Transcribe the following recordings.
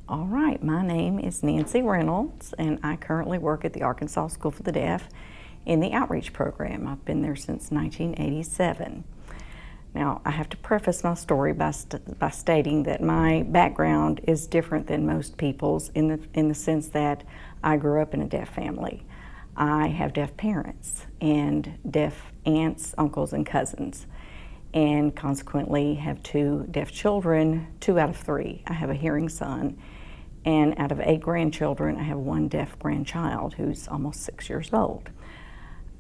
All right, my name is Nancy Reynolds, and I currently work at the Arkansas School for the Deaf in the outreach program. I've been there since 1987. Now, I have to preface my story by stating that my background is different than most people's in the sense that I grew up in a deaf family. I have deaf parents and deaf aunts, uncles, and cousins, and consequently have 2 deaf children, 2 out of 3. I have a hearing son, and out of 8 grandchildren, I have 1 deaf grandchild who's almost 6 years old.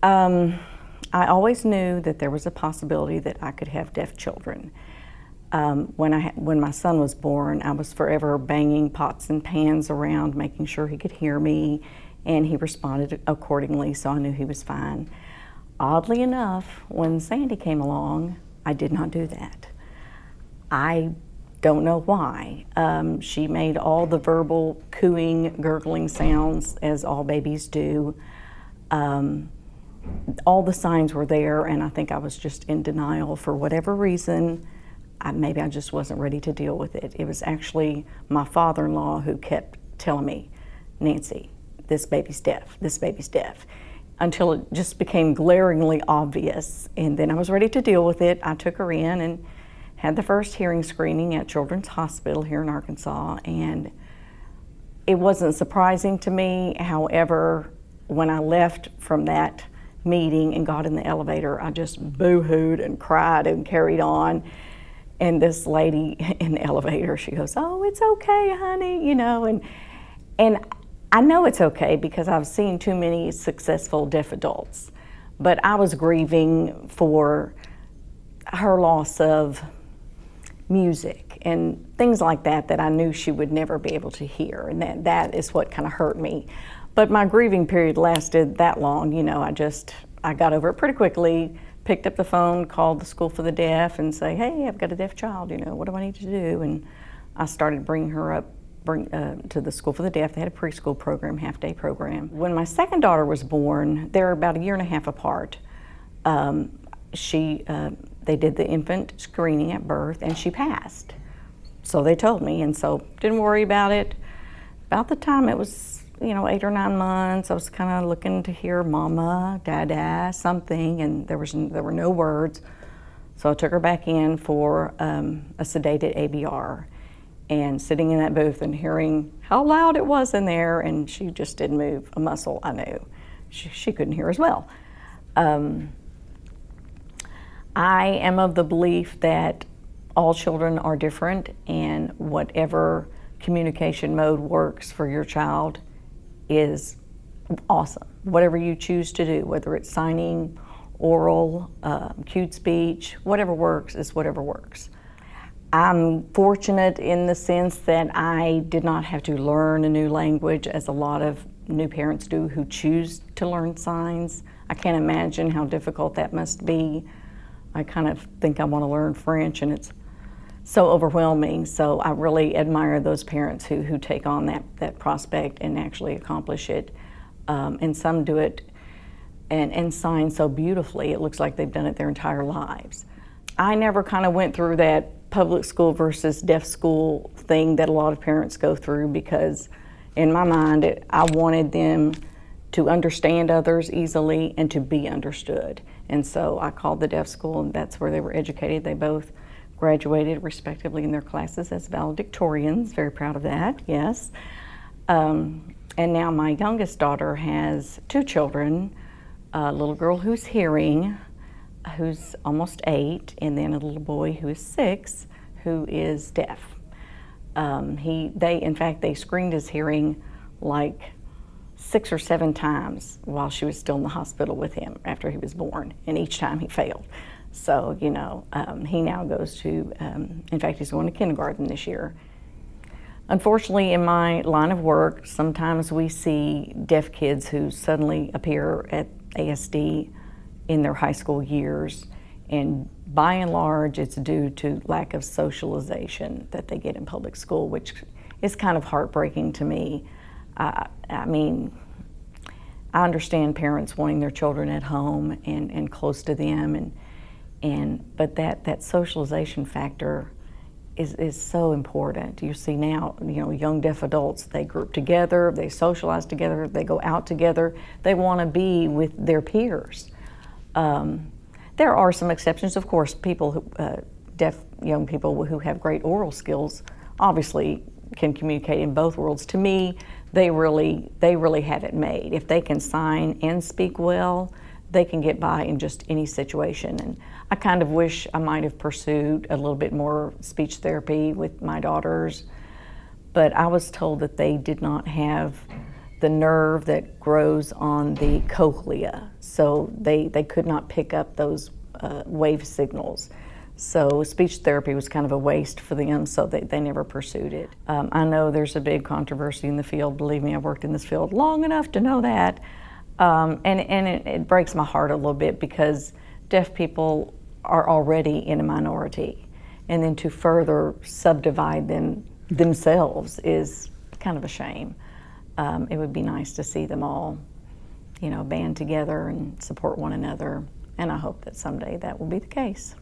I always knew that there was a possibility that I could have deaf children. When my son was born, I was forever banging pots and pans around, making sure he could hear me, and he responded accordingly, so I knew he was fine. Oddly enough, when Sandy came along, I did not do that. I don't know why. She made all the verbal cooing, gurgling sounds as all babies do. All the signs were there, and I think I was just in denial for whatever reason. Maybe I just wasn't ready to deal with it. It was actually my father-in-law who kept telling me, Nancy, this baby's deaf, this baby's deaf, until it just became glaringly obvious. And then I was ready to deal with it. I took her in and had the first hearing screening at Children's Hospital here in Arkansas, and it wasn't surprising to me. However, when I left from that meeting and got in the elevator, I just boo-hooed and cried and carried on. And this lady in the elevator, she goes, "Oh, it's okay, honey," you know, and I know it's okay because I've seen too many successful deaf adults, but I was grieving for her loss of music and things like that I knew she would never be able to hear, and that is what kind of hurt me. But my grieving period lasted that long, you know. I got over it pretty quickly, picked up the phone, called the School for the Deaf and say, "Hey, I've got a deaf child, you know, what do I need to do?" And I started bringing her up to the School for the Deaf. They had a preschool program, half-day program. When my second daughter was born, they're about 1.5 years apart. They did the infant screening at birth, and she passed. So they told me, and so didn't worry about it. About the time it was, 8 or 9 months, I was kind of looking to hear mama, dada, something, and there were no words. So I took her back in for a sedated ABR. And sitting in that booth and hearing how loud it was in there, and she just didn't move a muscle, I knew. She couldn't hear as well. I am of the belief that all children are different, and whatever communication mode works for your child is awesome. Whatever you choose to do, whether it's signing, oral, cued speech, whatever works is whatever works. I'm fortunate in the sense that I did not have to learn a new language, as a lot of new parents do who choose to learn signs. I can't imagine how difficult that must be. I kind of think I want to learn French, and it's so overwhelming. So I really admire those parents who take on that prospect and actually accomplish it. And some do it and sign so beautifully, it looks like they've done it their entire lives. I never kind of went through that public school versus deaf school thing that a lot of parents go through, because in my mind, I wanted them to understand others easily and to be understood. And so I called the deaf school, and that's where they were educated. They both graduated respectively in their classes as valedictorians. Very proud of that, yes. And now my youngest daughter has 2 children, a little girl who's hearing, who's almost 8, and then a little boy who is 6, who is deaf. In fact, they screened his hearing like 6 or 7 times while she was still in the hospital with him after he was born, and each time he failed. So, he now goes to, in fact, he's going to kindergarten this year. Unfortunately, in my line of work, sometimes we see deaf kids who suddenly appear at ASD in their high school years, and by and large it's due to lack of socialization that they get in public school, which is kind of heartbreaking to me. I mean, I understand parents wanting their children at home and close to them, but that socialization factor is so important. You see now, young deaf adults, they group together, they socialize together, they go out together, they want to be with their peers. There are some exceptions, of course. People deaf young people who have great oral skills obviously can communicate in both worlds. To me, they really have it made. If they can sign and speak well, they can get by in just any situation. And I kind of wish I might have pursued a little bit more speech therapy with my daughters, but I was told that they did not have the nerve that grows on the cochlea, so they could not pick up those wave signals. So speech therapy was kind of a waste for them, so they never pursued it. I know there's a big controversy in the field. Believe me, I've worked in this field long enough to know that. And it breaks my heart a little bit, because deaf people are already in a minority, and then to further subdivide them themselves is kind of a shame. It would be nice to see them all, band together and support one another, and I hope that someday that will be the case.